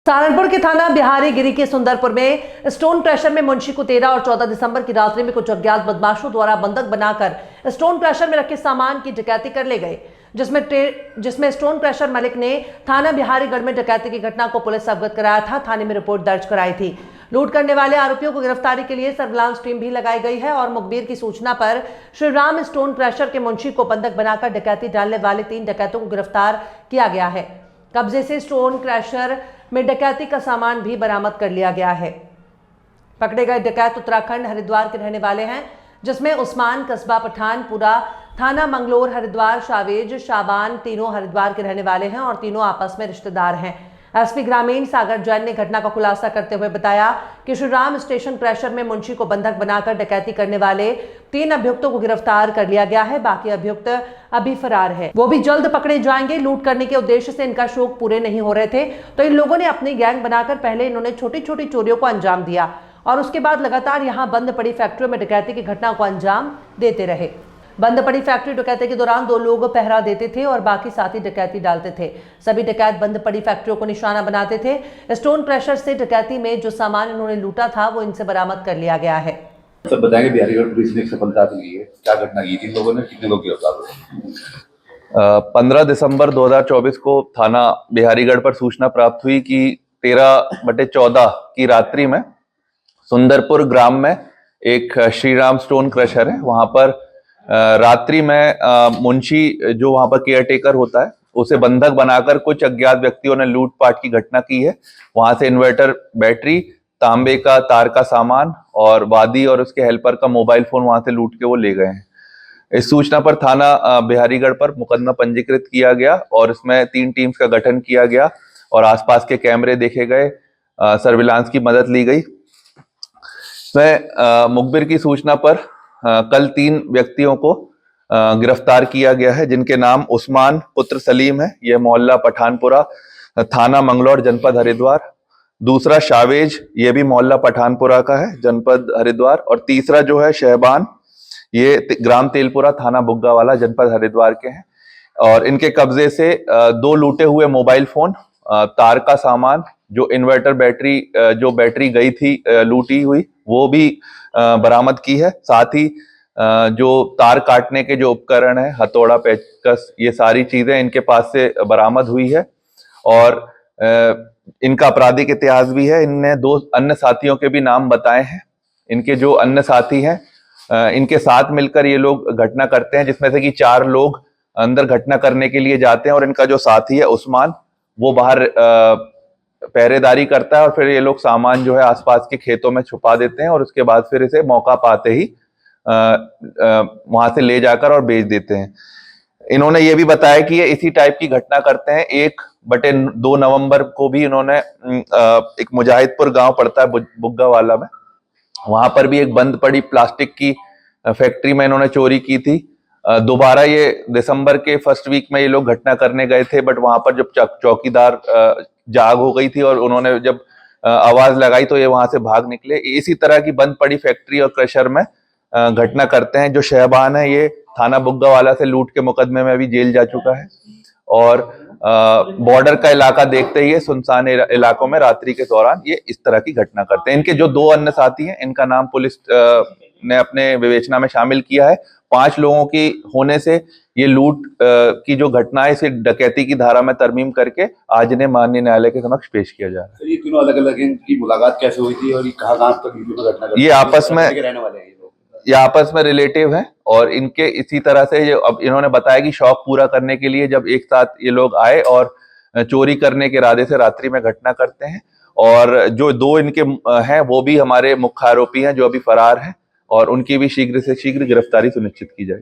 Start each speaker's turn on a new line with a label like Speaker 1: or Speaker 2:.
Speaker 1: सहारनपुर के थाना बिहारीगिरी के सुंदरपुर में स्टोन क्रशर में मुंशी को 13 और 14 दिसंबर की रात्रि में कुछ अज्ञात बदमाशों द्वारा बंधक बनाकर स्टोन क्रशर में रखे सामान की डकैती कर ले गए, जिसमें स्टोन क्रशर मालिक ने थाना बिहारीगढ़ में डकैती की घटना को पुलिस से अवगत कराया था। थाने में रिपोर्ट दर्ज कराई थी। लूट करने वाले आरोपियों को गिरफ्तारी के लिए सर्विलांस टीम भी लगाई गई है और मुखबिर की सूचना पर श्रीराम स्टोन क्रशर के मुंशी को बंधक बनाकर डकैती डालने वाले 3 डकैतों को गिरफ्तार किया गया है। कब्जे से स्टोन क्रशर में डकैती का सामान भी बरामद कर लिया गया है। पकड़े गए डकैत उत्तराखंड हरिद्वार के रहने वाले हैं, जिसमें उस्मान, कस्बा पठानपुरा, थाना मंगलोर, हरिद्वार, शावेज, शाबान तीनों हरिद्वार के रहने वाले हैं और तीनों आपस में रिश्तेदार हैं। एसपी ग्रामीण सागर जैन ने घटना का खुलासा करते हुए बताया कि श्रीराम स्टेशन क्रशर में मुंशी को बंधक बनाकर डकैती करने वाले 3 अभियुक्तों को गिरफ्तार कर लिया गया है। बाकी अभियुक्त अभी फरार है, वो भी जल्द पकड़े जाएंगे। लूट करने के उद्देश्य से इनका शौक पूरे नहीं हो रहे थे तो इन लोगों ने अपनी गैंग बनाकर पहले इन्होंने छोटी छोटी चोरियों को अंजाम दिया और उसके बाद लगातार यहाँ बंद पड़ी फैक्ट्रियों में डकैती की घटना को अंजाम देते रहे। बंद पड़ी फैक्ट्री डकैती के दौरान 2 लोग पहरा देते थे और बाकी साथी डकैती डालते थे। सभी डकैत बंद पड़ी फैक्ट्रियों को निशाना बनाते थे। स्टोन क्रशर से डकैती में जो सामान इन्होंने लूटा था वो इनसे बरामद कर लिया गया है।
Speaker 2: सब बताएंगे बिहारीगढ़ पुलिस ने एक सफलता ली है, क्या घटना की थी, लोगों ने कितने लोग गिरफ्तार हुए?
Speaker 3: 15 दिसंबर 2024 को थाना बिहारीगढ़ पर सूचना प्राप्त हुई कि 13/14 की रात्रि में सुंदरपुर ग्राम में एक श्रीराम स्टोन क्रशर है, वहां पर रात्रि में मुंशी जो वहां पर केयर टेकर होता है उसे बंधक बनाकर कुछ अज्ञात व्यक्तियों ने लूटपाट की घटना की है। वहां से इन्वर्टर, बैटरी, तांबे का तार का सामान और वादी और उसके हेल्पर का मोबाइल फोन वहां से लूट के वो ले गए हैं। इस सूचना पर थाना बिहारीगढ़ पर मुकदमा पंजीकृत किया गया और इसमें 3 टीम्स का गठन किया गया और आसपास के कैमरे देखे गए, सर्विलांस की मदद ली गई। इसमें मुखबिर की सूचना पर कल 3 व्यक्तियों को गिरफ्तार किया गया है, जिनके नाम उस्मान पुत्र सलीम है, यह मोहल्ला पठानपुरा, थाना मंगलौर, जनपद हरिद्वार। दूसरा शावेज, ये भी मोहल्ला पठानपुरा का है, जनपद हरिद्वार। और तीसरा जो है शहबान, ये ग्राम तेलपुरा, थाना बुग्गावाला, जनपद हरिद्वार के हैं। और इनके कब्जे से 2 लूटे हुए मोबाइल फोन, तार का सामान, जो इन्वर्टर बैटरी, जो बैटरी गई थी लूटी हुई, वो भी बरामद की है। साथ ही जो तार काटने के जो उपकरण है, हथौड़ा, पेचकस, ये सारी चीजें इनके पास से बरामद हुई है। और इनका आपराधिक इतिहास भी है। इनने 2 अन्य साथियों के भी नाम बताए हैं। इनके जो अन्य साथी हैं, इनके साथ मिलकर ये लोग घटना करते हैं, जिसमें से कि 4 लोग अंदर घटना करने के लिए जाते हैं और इनका जो साथी है उस्मान, वो बाहर पहरेदारी करता है और फिर ये लोग सामान जो है आसपास के खेतों में छुपा देते हैं और उसके बाद फिर इसे मौका पाते ही वहां से ले जाकर और बेच देते हैं। इन्होंने ये भी बताया कि ये इसी टाइप की घटना करते हैं। 1/2 नवंबर को भी इन्होंने एक मुजाहिदपुर गांव पड़ता है बुग्गावाला में, वहां पर भी एक बंद पड़ी प्लास्टिक की फैक्ट्री में इन्होंने चोरी की थी। दोबारा ये दिसंबर के फर्स्ट वीक में ये लोग घटना करने गए थे, बट वहां पर जब चौकीदार जाग हो गई थी और उन्होंने जब आवाज लगाई तो ये वहां से भाग निकले। इसी तरह की बंद पड़ी फैक्ट्री और क्रशर में घटना करते हैं। जो शहबान है, ये थाना बुग्गावाला से लूट के मुकदमे में अभी जेल जा चुका है और बॉर्डर का इलाका देखते ही सुनसान इलाकों में रात्रि के दौरान ये इस तरह की घटना करते हैं। इनके जो 2 अन्य साथी हैं, इनका नाम पुलिस ने अपने विवेचना में शामिल किया है। 5 लोगों की होने से ये लूट की जो घटना है, इसे डकैती की धारा में तरमीम करके आज इन्हें माननीय न्यायालय के समक्ष पेश किया जा रहा है।
Speaker 2: ये तीनों अलग अलग इनकी मुलाकात कैसे हुई थी और ये कहाँ तक घटना करते हैं?
Speaker 3: ये आपस में
Speaker 2: रहने वाले हैं,
Speaker 3: ये आपस में रिलेटिव हैं और इनके इसी तरह से ये अब इन्होंने बताया कि शौक पूरा करने के लिए जब एक साथ ये लोग आए और चोरी करने के इरादे से रात्रि में घटना करते हैं। और जो 2 इनके हैं वो भी हमारे मुख्य आरोपी हैं जो अभी फरार हैं और उनकी भी शीघ्र से शीघ्र गिरफ्तारी सुनिश्चित की जाएगी।